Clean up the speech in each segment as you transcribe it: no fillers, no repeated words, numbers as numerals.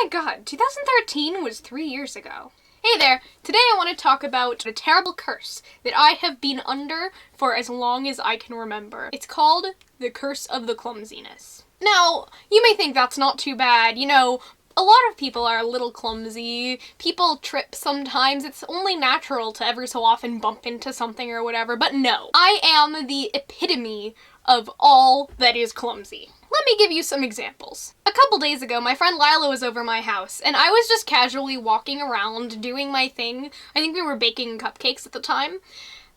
my god, 2013 was 3 years ago. Hey there, today I want to talk about a terrible curse that I have been under for as long as I can remember. It's called the Curse of the Clumsiness. Now, you may think that's not too bad, you know, a lot of people are a little clumsy, people trip sometimes, it's only natural to every so often bump into something or whatever, but no. I am the epitome of all that is clumsy. Let me give you some examples. A couple days ago, my friend Lila was over my house, and I was just casually walking around doing my thing. I think we were baking cupcakes at the time,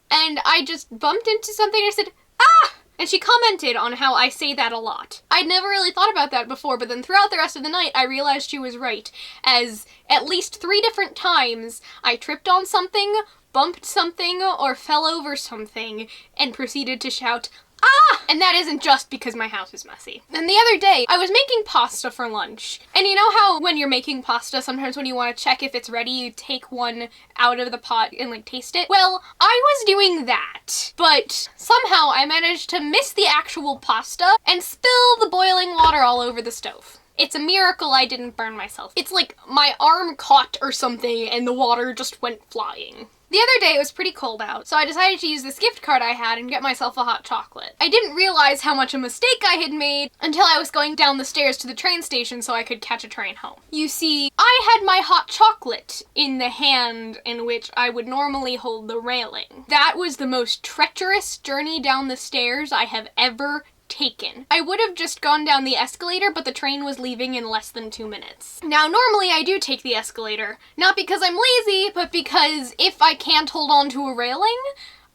and I just bumped into something and I said, "Ah!" And she commented on how I say that a lot. I'd never really thought about that before, but then throughout the rest of the night, I realized she was right, as at least 3 different times I tripped on something, bumped something, or fell over something, and proceeded to shout, "Ah!" And that isn't just because my house is messy. And the other day, I was making pasta for lunch. And you know how when you're making pasta, sometimes when you want to check if it's ready, you take one out of the pot and like taste it? Well, I was doing that. But somehow I managed to miss the actual pasta and spill the boiling water all over the stove. It's a miracle I didn't burn myself. It's like my arm caught or something and the water just went flying. The other day it was pretty cold out, so I decided to use this gift card I had and get myself a hot chocolate. I didn't realize how much a mistake I had made until I was going down the stairs to the train station so I could catch a train home. You see, I had my hot chocolate in the hand in which I would normally hold the railing. That was the most treacherous journey down the stairs I have ever taken. I would have just gone down the escalator, but the train was leaving in less than 2 minutes. Now, normally I do take the escalator, not because I'm lazy, but because if I can't hold on to a railing,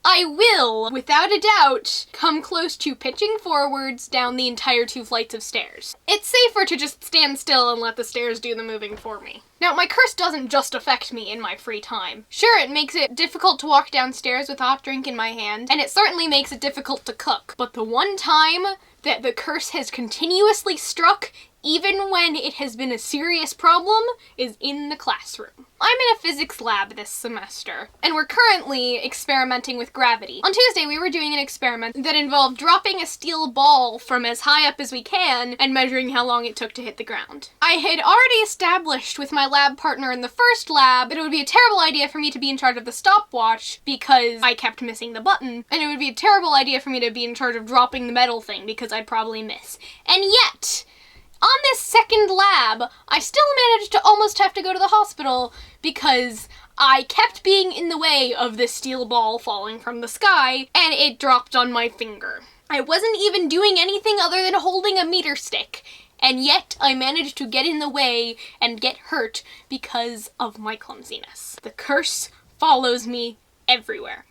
I will, without a doubt, come close to pitching forwards down the entire 2 flights of stairs. It's safer to just stand still and let the stairs do the moving for me. Now, my curse doesn't just affect me in my free time. Sure, it makes it difficult to walk downstairs with a hot drink in my hand, and it certainly makes it difficult to cook. But the one time that the curse has continuously struck, even when it has been a serious problem, is in the classroom. I'm in a physics lab this semester, and we're currently experimenting with gravity. On Tuesday, we were doing an experiment that involved dropping a steel ball from as high up as we can and measuring how long it took to hit the ground. I had already established with my lab partner in the first lab that it would be a terrible idea for me to be in charge of the stopwatch because I kept missing the button, and it would be a terrible idea for me to be in charge of dropping the metal thing because I'd probably miss. And yet, on this second lab, I still managed to almost have to go to the hospital because I kept being in the way of this steel ball falling from the sky, and it dropped on my finger. I wasn't even doing anything other than holding a meter stick, and yet I managed to get in the way and get hurt because of my clumsiness. The curse follows me everywhere.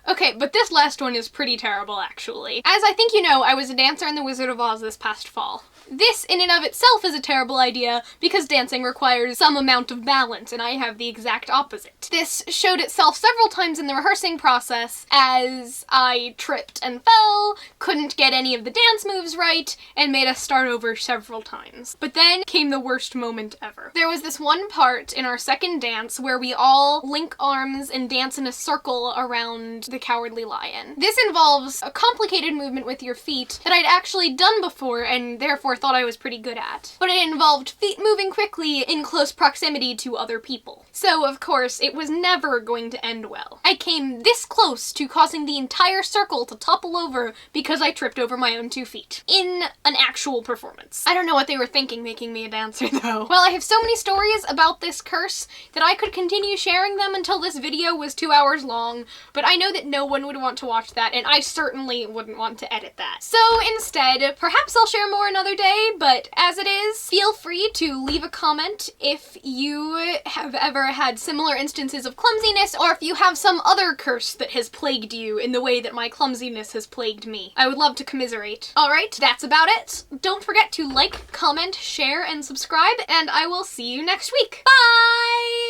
Okay, but this last one is pretty terrible, actually. As I think you know, I was a dancer in The Wizard of Oz this past fall. This, in and of itself, is a terrible idea because dancing requires some amount of balance, and I have the exact opposite. This showed itself several times in the rehearsing process as I tripped and fell, couldn't get any of the dance moves right, and made us start over several times. But then came the worst moment ever. There was this one part in our second dance where we all link arms and dance in a circle around the Cowardly Lion. This involves a complicated movement with your feet that I'd actually done before and therefore thought I was pretty good at. But it involved feet moving quickly in close proximity to other people. So, of course, it was never going to end well. I came this close to causing the entire circle to topple over because I tripped over my own 2 feet. In an actual performance. I don't know what they were thinking making me a dancer, though. Well, I have so many stories about this curse that I could continue sharing them until this video was 2 hours long, but I know that no one would want to watch that, and I certainly wouldn't want to edit that. So instead, perhaps I'll share more another day, but as it is, feel free to leave a comment if you have ever had similar instances of clumsiness, or if you have some other curse that has plagued you in the way that my clumsiness has plagued me. I would love to commiserate. Alright, that's about it. Don't forget to like, comment, share, and subscribe, and I will see you next week. Bye!